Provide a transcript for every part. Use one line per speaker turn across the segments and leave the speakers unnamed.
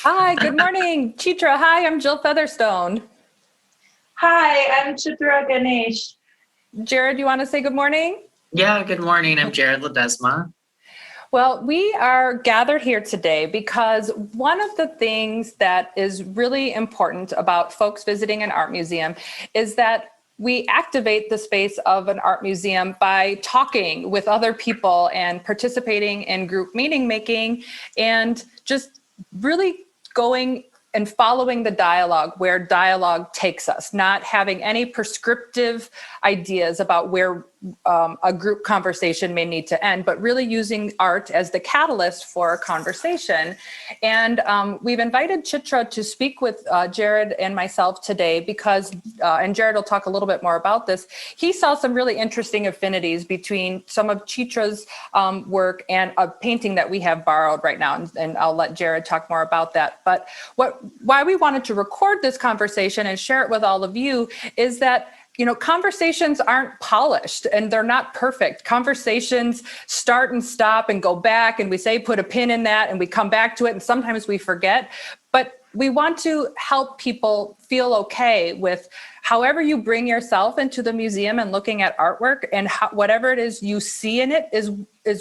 Hi, good morning, Chitra. Hi, I'm Jill Featherstone.
Hi, I'm Chitra Ganesh.
Jared, you want to say good morning?
Yeah, good morning. I'm Jared Ledesma.
Well, we are gathered here today because one of the things that is really important about folks visiting an art museum is that we activate the space of an art museum by talking with other people and participating in group meeting making and just really going and following the dialogue where dialogue takes us, not having any prescriptive ideas about where a group conversation may need to end, but really using art as the catalyst for a conversation. And we've invited Chitra to speak with Jared and myself today because, and Jared will talk a little bit more about this, he saw some really interesting affinities between some of Chitra's work and a painting that we have borrowed right now. And I'll let Jared talk more about that. But why we wanted to record this conversation and share it with all of you is that conversations aren't polished and they're not perfect. Conversations start and stop and go back, and we say, put a pin in that, and we come back to it, and sometimes we forget. But we want to help people feel okay with however you bring yourself into the museum and looking at artwork, and whatever it is you see in it is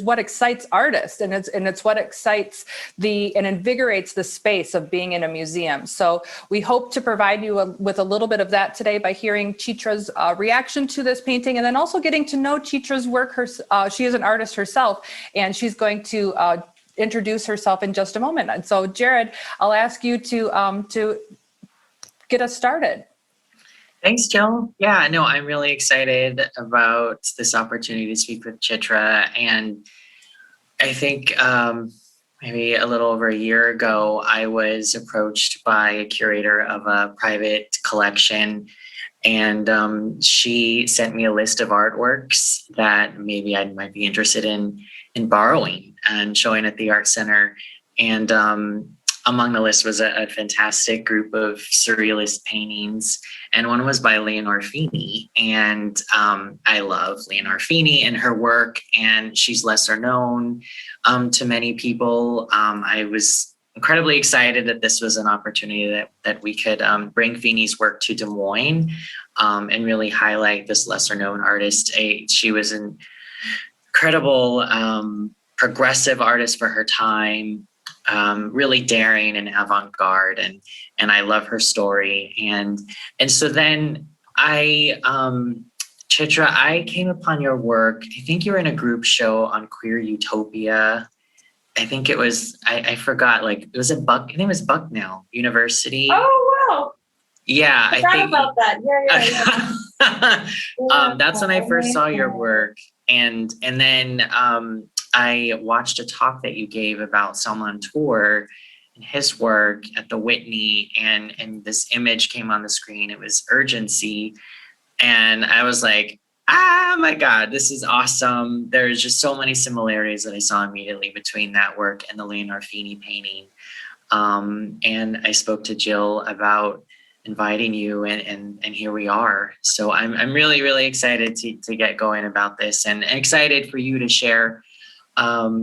what excites artists, and it's what excites and invigorates the space of being in a museum. So we hope to provide you with a little bit of that today by hearing Chitra's reaction to this painting, and then also getting to know Chitra's work. She is an artist herself, and she's going to introduce herself in just a moment. And so, Jared, I'll ask you to get us started.
Thanks, Jill. Yeah, no, I'm really excited about this opportunity to speak with Chitra. And I think maybe a little over a year ago, I was approached by a curator of a private collection, and she sent me a list of artworks that maybe I might be interested in borrowing and showing at the Art Center. And among the list was a fantastic group of surrealist paintings, and one was by Leonor Fini. And I love Leonor Fini and her work, and she's lesser known to many people. I was incredibly excited that this was an opportunity that we could bring Fini's work to Des Moines and really highlight this lesser known artist. She was an incredible progressive artist for her time, really daring and avant-garde, and I love her story. And so then Chitra, I came upon your work. I think you were in a group show on Queer Utopia. I think it was, I forgot, like it was I think it was Bucknell University.
Oh, wow.
Yeah,
I think about that. Yeah.
That's when I first saw your work. And then I watched a talk that you gave about Salman Tour and his work at the Whitney, and this image came on the screen. It was urgency. And I was like, ah, my God, this is awesome. There's just so many similarities that I saw immediately between that work and the Leonor Fini painting. And I spoke to Jill about inviting you, and here we are. So I'm really, really excited to get going about this, and excited for you to share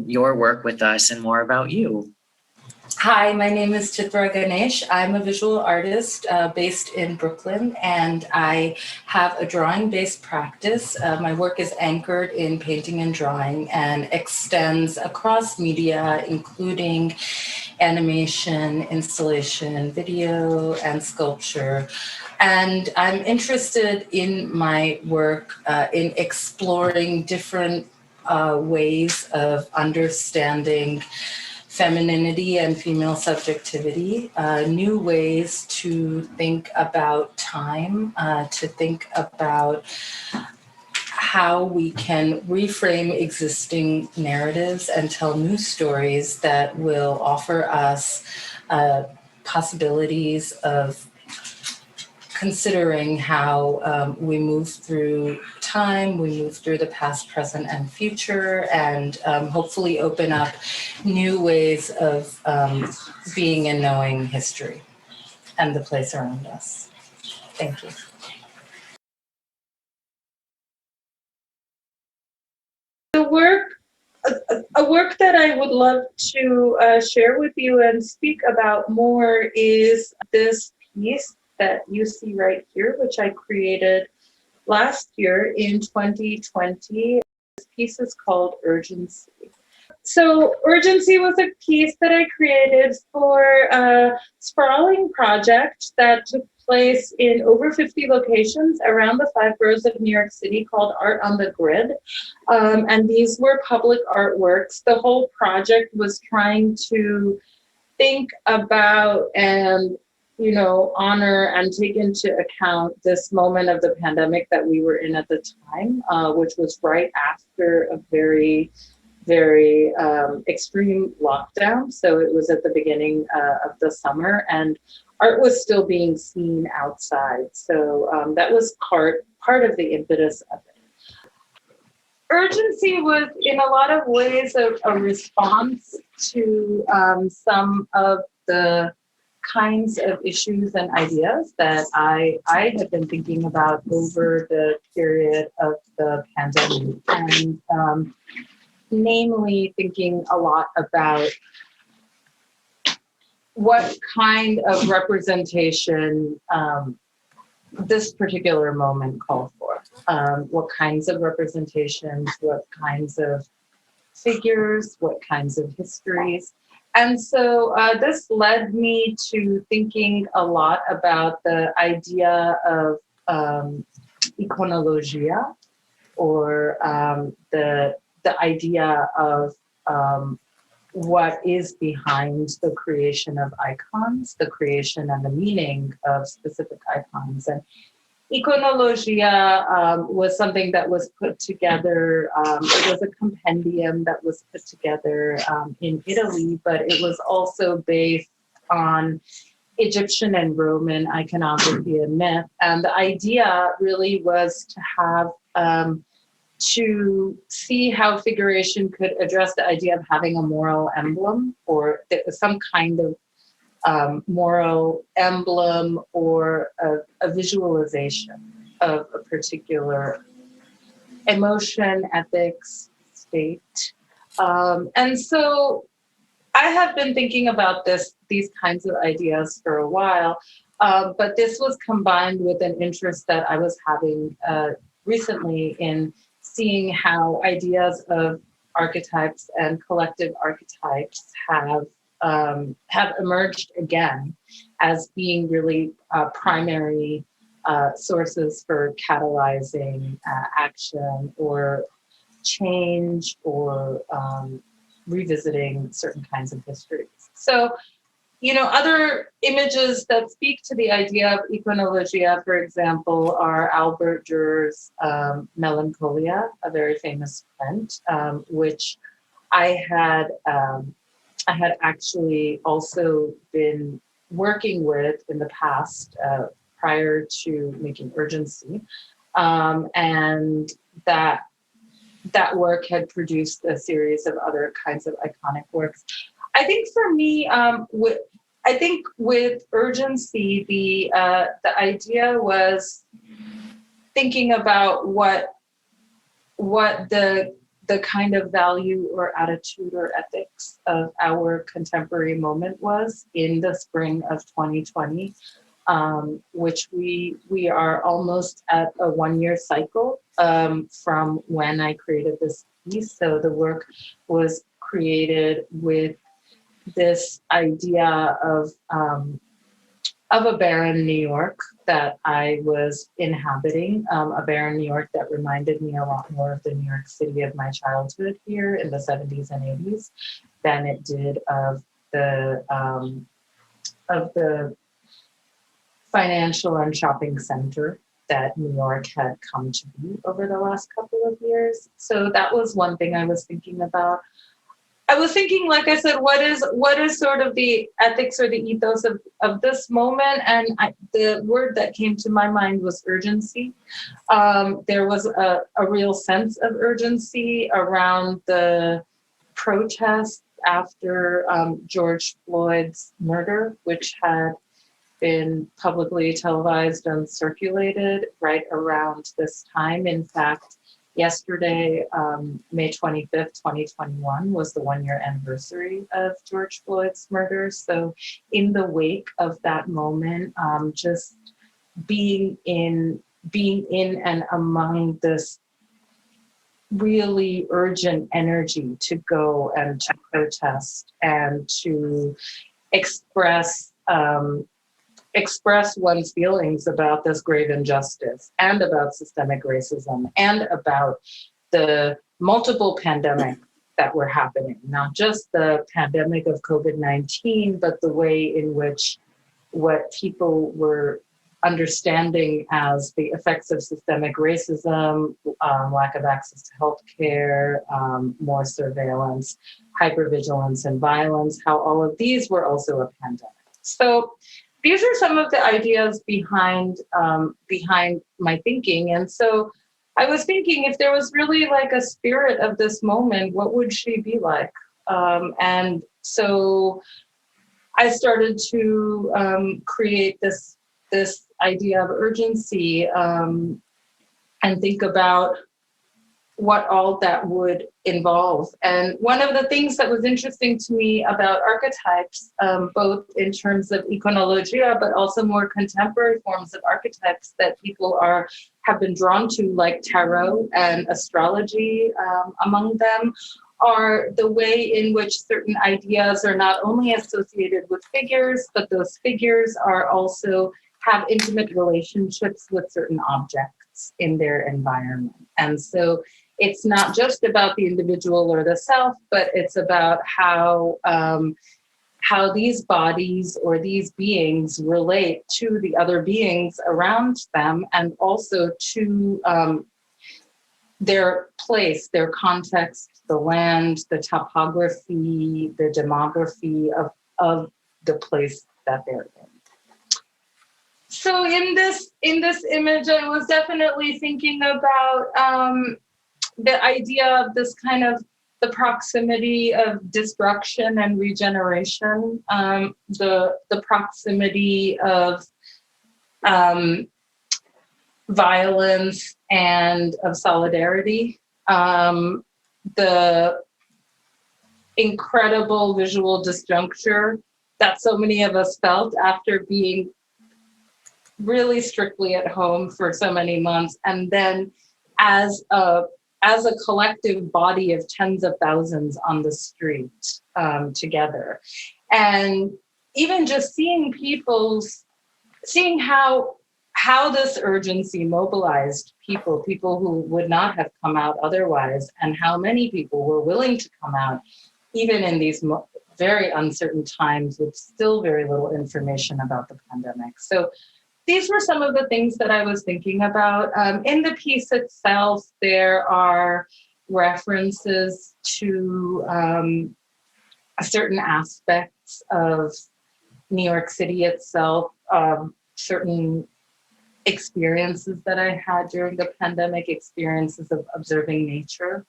your work with us and more about you.
Hi, my name is Chitra Ganesh. I'm a visual artist based in Brooklyn, and I have a drawing-based practice. My work is anchored in painting and drawing and extends across media, including animation, installation, video, and sculpture. And I'm interested in my work in exploring different ways of understanding femininity and female subjectivity, new ways to think about time, to think about how we can reframe existing narratives and tell new stories that will offer us possibilities of considering how we move through time, we move through the past, present, and future, and hopefully open up new ways of being and knowing history and the place around us. Thank you.
The work, A work that I would love to share with you and speak about more is this piece that you see right here, which I created last year in 2020. This piece is called Urgency. So Urgency was a piece that I created for a sprawling project that took place in over 50 locations around the 5 boroughs of New York City called Art on the Grid. And these were public artworks. The whole project was trying to think about and honor and take into account this moment of the pandemic that we were in at the time, which was right after a very extreme lockdown. So it was at the beginning of the summer, and art was still being seen outside. So that was part of the impetus of it. Urgency was, in a lot of ways, a response to some of the kinds of issues and ideas that I had been thinking about over the period of the pandemic, and namely thinking a lot about what kind of representation this particular moment called for. What kinds of representations, what kinds of figures, what kinds of histories. And so this led me to thinking a lot about the idea of iconologia, or the idea of what is behind the creation of icons, the creation and the meaning of specific icons. And iconologia was something that was put together. It was a compendium that was put together in Italy, but it was also based on Egyptian and Roman iconography and myth. And the idea really was to have to see how figuration could address the idea of having a moral emblem, or some kind of moral emblem, or a visualization of a particular emotion, ethics, state. And so I have been thinking about these kinds of ideas for a while, but this was combined with an interest that I was having recently in seeing how ideas of archetypes and collective archetypes have emerged again as being really primary sources for catalyzing action or change, or revisiting certain kinds of histories. So, other images that speak to the idea of iconologia, for example, are Albert Durer's Melancholia, a very famous print, which I had actually also been working with in the past, prior to making Urgency, and that work had produced a series of other kinds of iconic works. I think for me, with Urgency, the idea was thinking about what the kind of value or attitude or ethics of our contemporary moment was in the spring of 2020, which we are almost at a 1-year cycle from when I created this piece. So the work was created with this idea of a barren New York that I was inhabiting, a barren New York that reminded me a lot more of the New York City of my childhood here in the 70s and 80s than it did of the financial and shopping center that New York had come to be over the last couple of years. So that was one thing I was thinking about. I was thinking, like I said, what is sort of the ethics or the ethos of this moment? And the word that came to my mind was urgency. There was a real sense of urgency around the protests after George Floyd's murder, which had been publicly televised and circulated right around this time. In fact, Yesterday, May 25th, 2021, was the 1-year anniversary of George Floyd's murder. So in the wake of that moment, just being in and among this really urgent energy to go and to protest and to express one's feelings about this grave injustice and about systemic racism and about the multiple pandemics that were happening, not just the pandemic of COVID-19, but the way in which what people were understanding as the effects of systemic racism, lack of access to healthcare, more surveillance, hypervigilance, and violence, how all of these were also a pandemic. So these are some of the ideas behind my thinking. And so I was thinking, if there was really like a spirit of this moment, what would she be like? And so I started to create this idea of urgency and think about what all that would involve. And one of the things that was interesting to me about archetypes, both in terms of iconologia, but also more contemporary forms of archetypes that people have been drawn to, like tarot and astrology among them, are the way in which certain ideas are not only associated with figures, but those figures are also have intimate relationships with certain objects in their environment. And so it's not just about the individual or the self, but it's about how these bodies or these beings relate to the other beings around them, and also to their place, their context, the land, the topography, the demography of the place that they're in. So in this image, I was definitely thinking about the idea of this kind of the proximity of destruction and regeneration, the proximity of violence and of solidarity, the incredible visual disjuncture that so many of us felt after being really strictly at home for so many months, and then as a collective body of tens of thousands on the street together. And even just seeing how this urgency mobilized people who would not have come out otherwise, and how many people were willing to come out even in these very uncertain times with still very little information about the pandemic. So these were some of the things that I was thinking about. In the piece itself, there are references to certain aspects of New York City itself, certain experiences that I had during the pandemic, experiences of observing nature,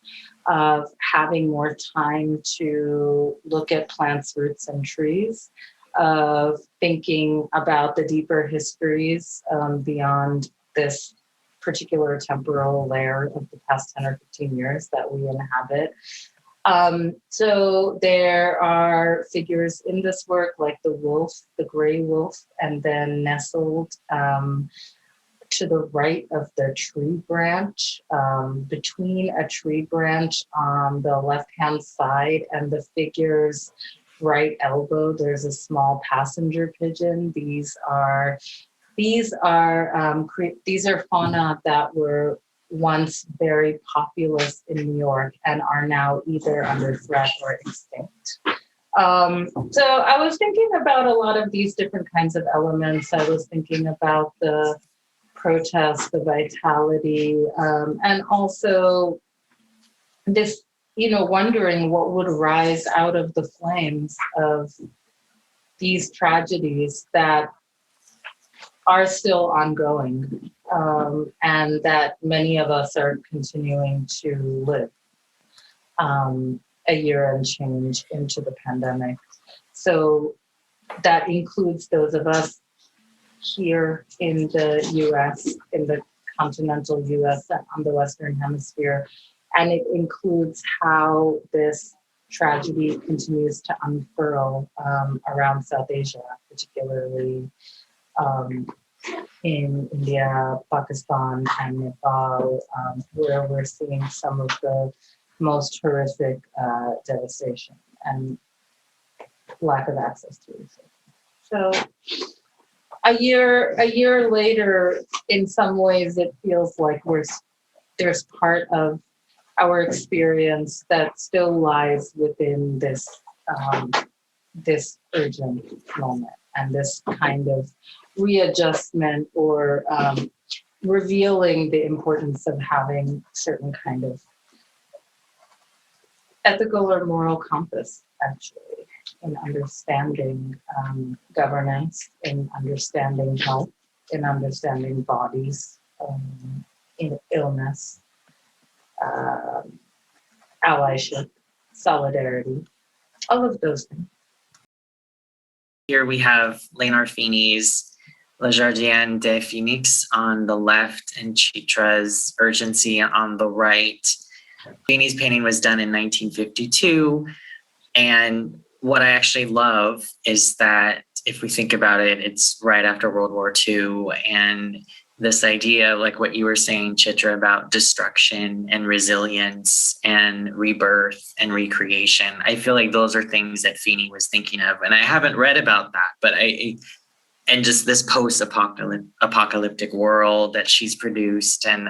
of having more time to look at plants, roots, and trees, of thinking about the deeper histories beyond this particular temporal layer of the past 10 or 15 years that we inhabit. So there are figures in this work like the wolf, the gray wolf, and then nestled to the right of the tree branch, between a tree branch on the left-hand side and the figure's right elbow, there's a small passenger pigeon. These are fauna that were once very populous in New York and are now either under threat or extinct. So I was thinking about a lot of these different kinds of elements. I was thinking about the protest, the vitality, and also this, wondering what would rise out of the flames of these tragedies that are still ongoing, and that many of us are continuing to live a year and change into the pandemic. So that includes those of us here in the US, in the continental US and on the Western Hemisphere. And it includes how this tragedy continues to unfurl around South Asia, particularly in India, Pakistan, and Nepal, where we're seeing some of the most horrific devastation and lack of access to research. So a year later, in some ways, it feels like there's part of our experience that still lies within this this urgent moment and this kind of readjustment or revealing the importance of having certain kind of ethical or moral compass, actually, in understanding governance, in understanding health, in understanding bodies, in illness, allyship, solidarity, all of those things.
Here we have Leonor Fini's La Gardienne de Phoenix on the left and Chitra's Urgency on the right. Fini's painting was done in 1952. And what I actually love is that if we think about it, it's right after World War II. And this idea, like what you were saying, Chitra, about destruction and resilience and rebirth and recreation. I feel like those are things that Fini was thinking of. And I haven't read about that, but and just this post-apocalyptic world that she's produced. And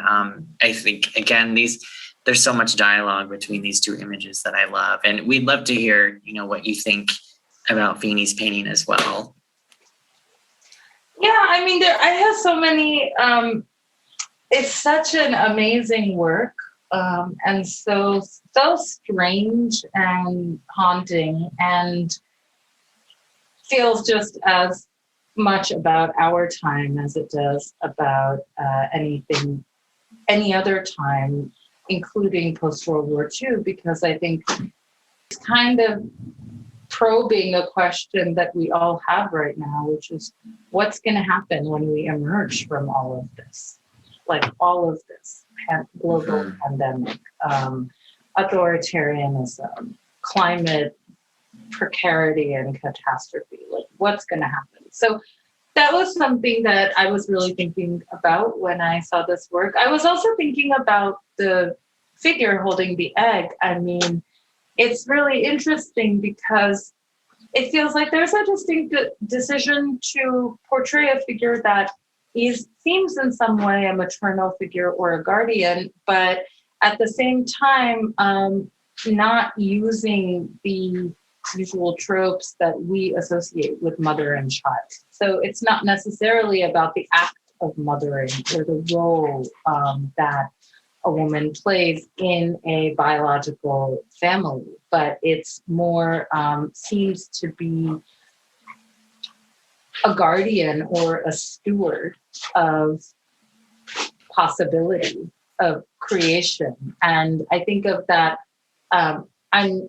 I think, again, there's so much dialogue between these two images that I love. And we'd love to hear, what you think about Fini's painting as well.
Yeah, I mean, I have so many, it's such an amazing work and so strange and haunting and feels just as much about our time as it does about any other time, including post-World War II, because I think it's kind of probing a question that we all have right now, which is what's going to happen when we emerge from all of this, like all of this global pandemic, authoritarianism, climate precarity and catastrophe, like what's going to happen. So that was something that I was really thinking about when I saw this work. I was also thinking about the figure holding the egg. I mean, it's really interesting because it feels like there's a distinct decision to portray a figure that seems in some way a maternal figure or a guardian, but at the same time, not using the usual tropes that we associate with mother and child. So it's not necessarily about the act of mothering or the role that a woman plays in a biological family, but it's more seems to be a guardian or a steward of possibility, of creation. And I think of that. I'm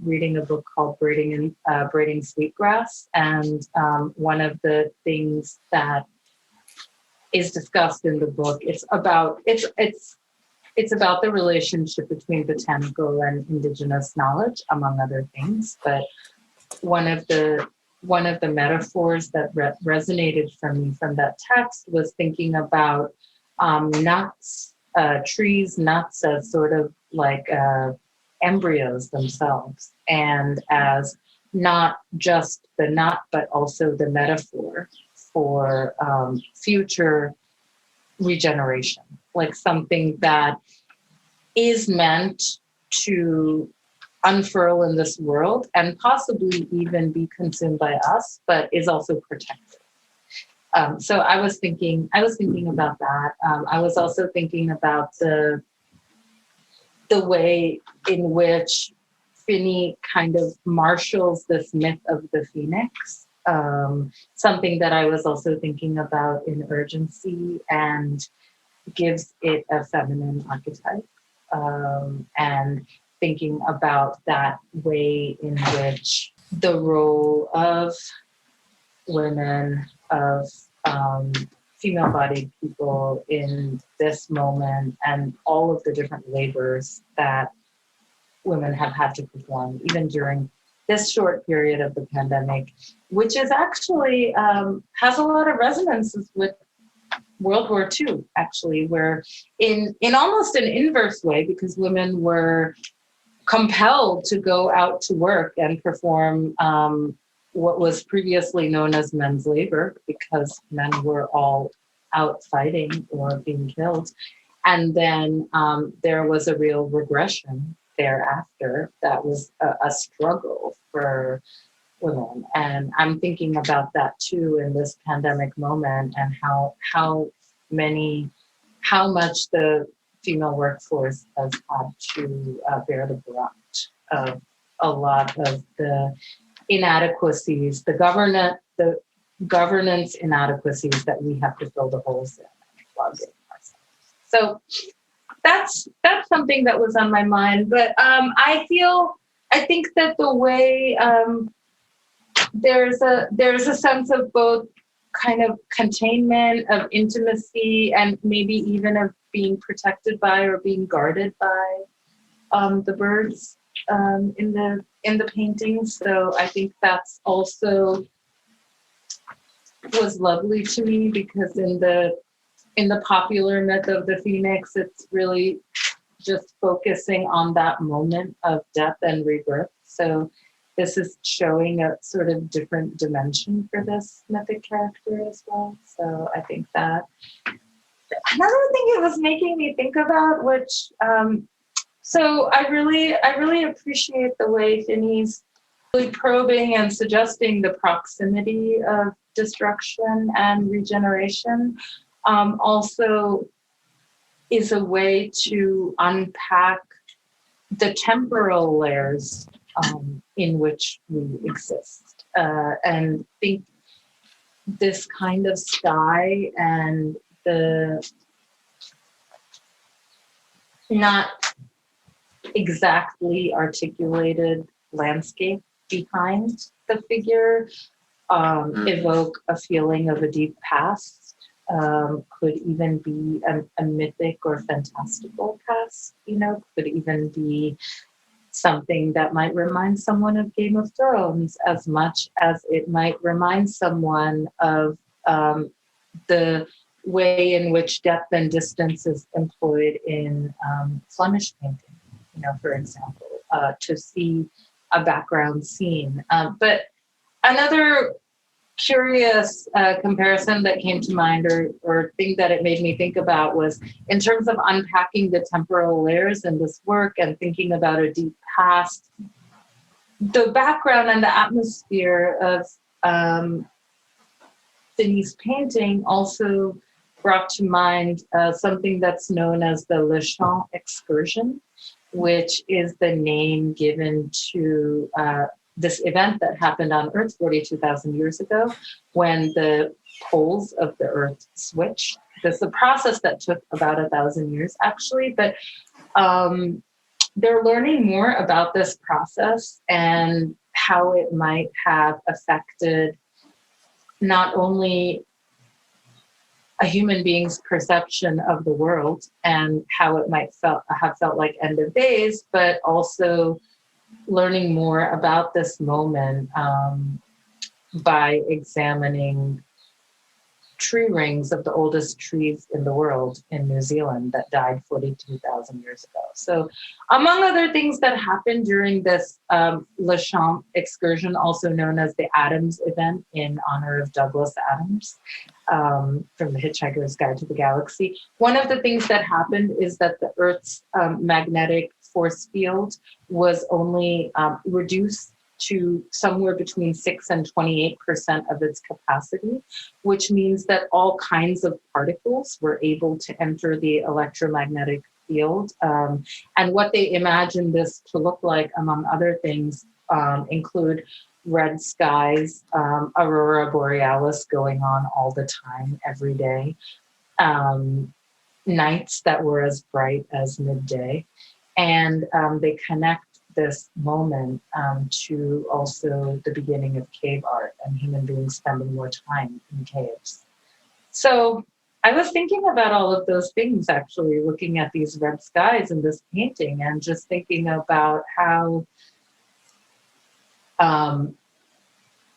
reading a book called Braiding Sweetgrass, and one of the things that is discussed in the book, it's about the relationship between botanical and indigenous knowledge, among other things. But one of the metaphors that resonated for me from that text was thinking about nuts, trees, nuts as sort of like embryos themselves, and as not just the nut, but also the metaphor for future regeneration, like something that is meant to unfurl in this world and possibly even be consumed by us, but is also protected. So I was thinking about that. I was also thinking about the way in which Fini kind of marshals this myth of the phoenix, something that I was also thinking about in Urgency, and gives it a feminine archetype, and thinking about that way in which the role of women, of female-bodied people in this moment and all of the different labors that women have had to perform, even during this short period of the pandemic, which is actually has a lot of resonances with World War II, actually, where in almost an inverse way, because women were compelled to go out to work and perform what was previously known as men's labor, because men were all out fighting or being killed. And then there was a real regression thereafter that was a struggle for women. And I'm thinking about that too in this pandemic moment, and how much the female workforce has had to bear the brunt of a lot of the inadequacies, the governance inadequacies that we have to fill the holes in and plug in ourselves. So that's something that was on my mind. But I think that the way there's a sense of both kind of containment, of intimacy, and maybe even of being protected by or being guarded by the birds in the paintings. So I think that's also was lovely to me, because in the popular myth of the phoenix, it's really just focusing on that moment of death and rebirth. So this is showing a sort of different dimension for this mythic character as well. So I think that another thing it was making me think about, which so I really appreciate the way Fini's really probing and suggesting the proximity of destruction and regeneration. Also is a way to unpack the temporal layers in which we exist, and think this kind of sky and the not exactly articulated landscape behind the figure evoke a feeling of a deep past, could even be a mythic or fantastical past, could even be something that might remind someone of Game of Thrones as much as it might remind someone of the way in which depth and distance is employed in Flemish painting, for example, to see a background scene. But another curious comparison that came to mind, or thing that it made me think about, was in terms of unpacking the temporal layers in this work and thinking about a deep past, the background and the atmosphere of Fini's painting also brought to mind something that's known as the Le Champ excursion, which is the name given to this event that happened on Earth 42,000 years ago, when the poles of the Earth switched. This is a process that took about 1,000 years, actually, but they're learning more about this process and how it might have affected not only a human being's perception of the world and how it might have felt like end of days, but also learning more about this moment by examining tree rings of the oldest trees in the world in New Zealand that died 42,000 years ago. So among other things that happened during this Le Champ excursion, also known as the Adams event in honor of Douglas Adams, from The Hitchhiker's Guide to the Galaxy, one of the things that happened is that the Earth's magnetic force field was only reduced to somewhere between 6 and 28% of its capacity, which means that all kinds of particles were able to enter the electromagnetic field. And what they imagined this to look like, among other things, include red skies, aurora borealis going on all the time, every day, nights that were as bright as midday. And they connect this moment to also the beginning of cave art and human beings spending more time in caves. So I was thinking about all of those things, actually, looking at these red skies in this painting and just thinking about how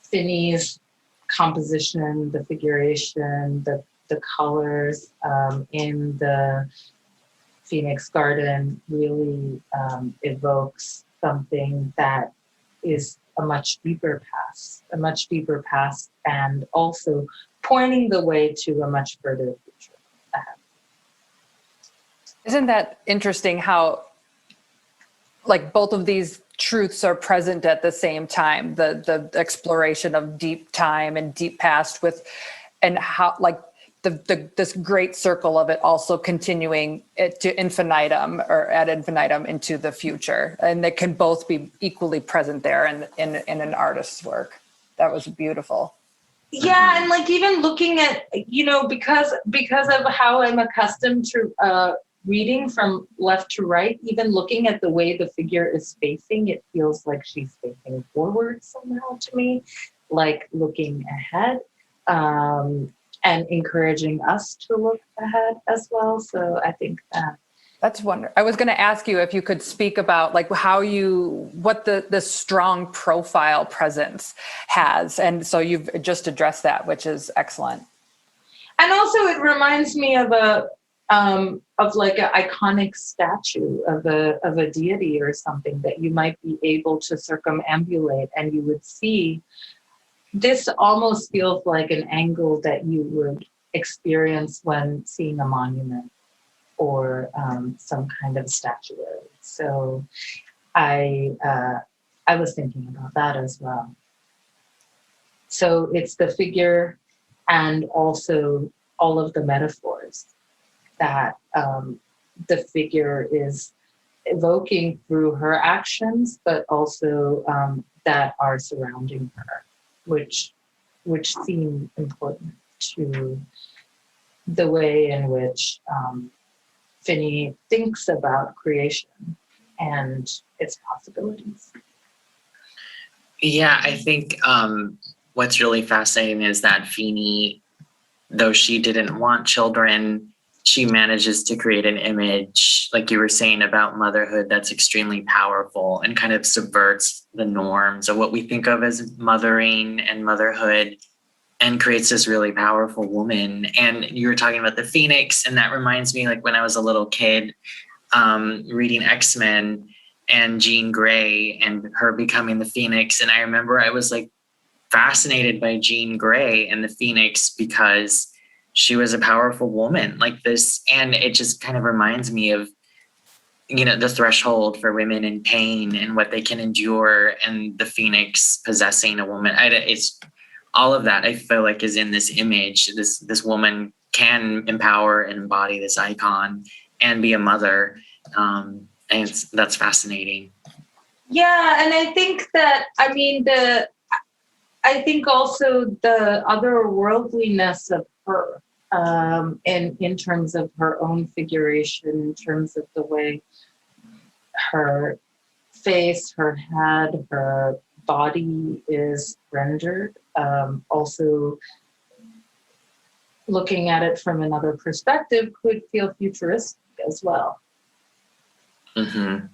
Finney's composition, the figuration, the colors in the Phoenix Garden really evokes something that is a much deeper past, and also pointing the way to a much further future ahead.
Isn't that interesting how like both of these truths are present at the same time, the exploration of deep time and deep past with, and how like this great circle of it also continuing it to infinitum or ad infinitum into the future, and they can both be equally present there in an artist's work. That was beautiful.
Yeah, and like even looking at, because of how I'm accustomed to reading from left to right, even looking at the way the figure is facing, it feels like she's facing forward somehow to me, like looking ahead, and encouraging us to look ahead as well. So I think that
That's wonderful. I was going to ask you if you could speak about like what the strong profile presence has. And so you've just addressed that, which is excellent.
And also it reminds me of like an iconic statue of a deity or something that you might be able to circumambulate, and you would see. This almost feels like an angle that you would experience when seeing a monument or some kind of statuary. So I was thinking about that as well. So it's the figure and also all of the metaphors that the figure is evoking through her actions, but also that are surrounding her, which seem important to the way in which Finney thinks about creation and its possibilities.
Yeah, I think what's really fascinating is that Fini, though she didn't want children, she manages to create an image, like you were saying, about motherhood that's extremely powerful and kind of subverts the norms of what we think of as mothering and motherhood, and creates this really powerful woman. And you were talking about the Phoenix, and that reminds me, like when I was a little kid, reading X-Men and Jean Grey and her becoming the Phoenix. And I remember I was like fascinated by Jean Grey and the Phoenix because she was a powerful woman like this. And it just kind of reminds me of, the threshold for women in pain and what they can endure, and the Phoenix possessing a woman. It's all of that I feel like is in this image. This woman can empower and embody this icon and be a mother. And that's fascinating.
Yeah, and I think that, I think also the otherworldliness of her, in terms of her own figuration, in terms of the way her face, her head, her body is rendered. Also, looking at it from another perspective could feel futuristic as well.
Mm-hmm.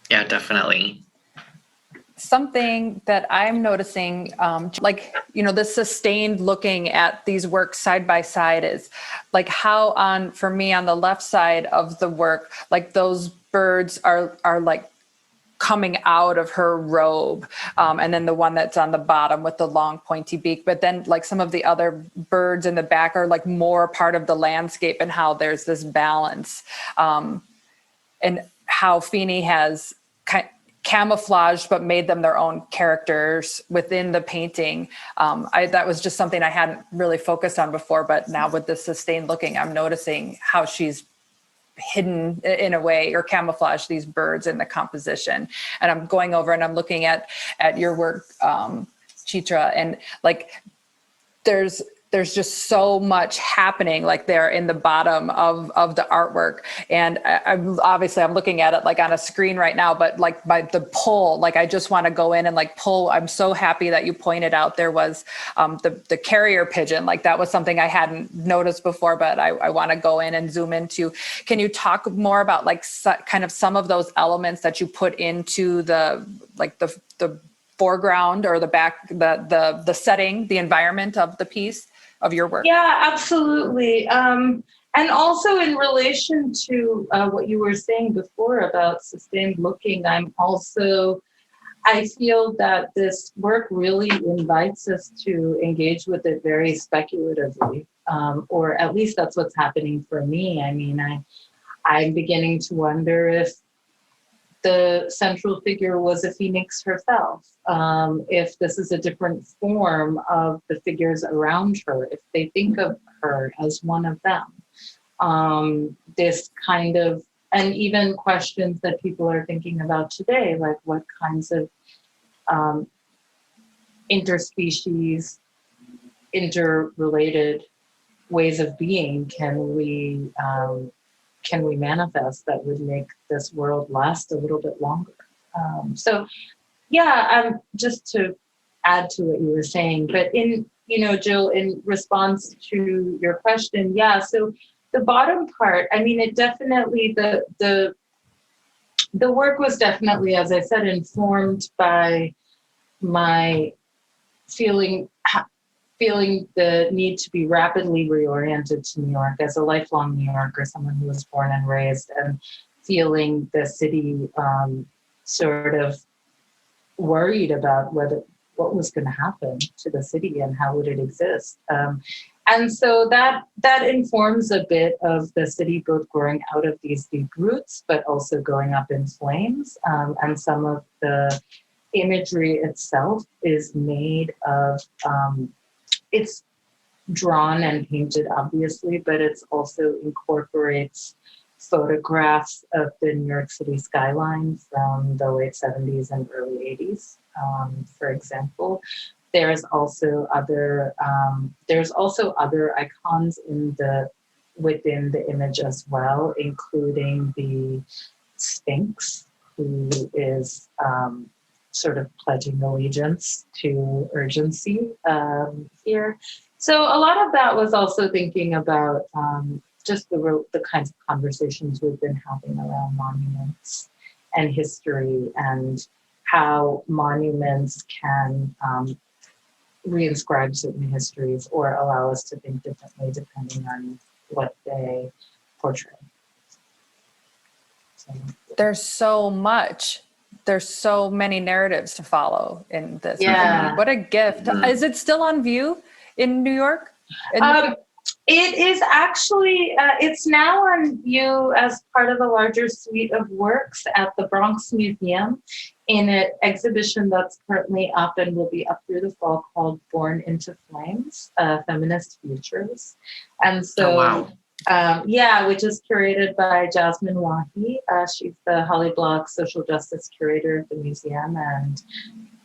Yeah, definitely.
Something that I'm noticing, the sustained looking at these works side by side is like how for me on the left side of the work, like those birds are like coming out of her robe. And then the one that's on the bottom with the long pointy beak, but then like some of the other birds in the back are like more part of the landscape, and how there's this balance. And how Fini has camouflaged but made them their own characters within the painting. That was just something I hadn't really focused on before, but now with the sustained looking, I'm noticing how she's hidden in a way or camouflaged these birds in the composition. And I'm going over and I'm looking at your work, Chitra, and like there's there's just so much happening like there in the bottom of the artwork. And I'm looking at it like on a screen right now, but like by the pull, like I just want to go in and like pull. I'm so happy that you pointed out there was the carrier pigeon. Like that was something I hadn't noticed before, but I want to go in and zoom into. Can you talk more about like kind of some of those elements that you put into the foreground or the back, the setting, the environment of the piece? Of your work?
Yeah, absolutely. And also in relation to what you were saying before about sustained looking, I feel that this work really invites us to engage with it very speculatively, or at least that's what's happening for me. I mean, I'm beginning to wonder if the central figure was a phoenix herself, if this is a different form of the figures around her, if they think of her as one of them. This kind of, and even questions that people are thinking about today, like what kinds of interspecies, interrelated ways of being can we manifest that would make this world last a little bit longer? Just to add to what you were saying, but Jill, in response to your question, so the bottom part, I mean, it definitely, the work was definitely, as I said, informed by my feeling the need to be rapidly reoriented to New York as a lifelong New Yorker, someone who was born and raised, and feeling the city sort of worried about what was going to happen to the city and how would it exist. And so that informs a bit of the city both growing out of these deep roots, but also going up in flames. And some of the imagery itself is made of, it's drawn and painted, obviously, but it's also incorporates photographs of the New York City skyline from the late 70s and early 80s, for example. There's also other icons within the image as well, including the Sphinx, who is sort of pledging allegiance to urgency here. So a lot of that was also thinking about just the kinds of conversations we've been having around monuments and history, and how monuments can reinscribe certain histories or allow us to think differently depending on what they portray. So,
there's so much. There's so many narratives to follow in this.
Yeah.
What a gift. Is it still on view in New York?
It is actually, it's now on view as part of a larger suite of works at the Bronx Museum in an exhibition that's currently up and will be up through the fall called Born into Flames, Feminist Futures. And so, which is curated by Jasmine Wahi. She's the Holly Block Social Justice Curator of the museum, and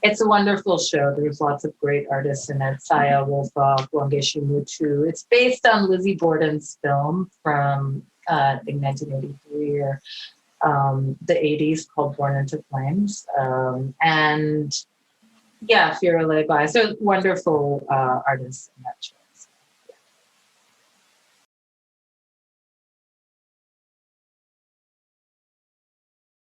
it's a wonderful show. There's lots of great artists in it. Saya Wolfok, Wangeshi Mutu. It's based on Lizzie Borden's film from, I think, 1983 or the 80s, called Born into Flames. And Fira Lebai. So wonderful artists in that show.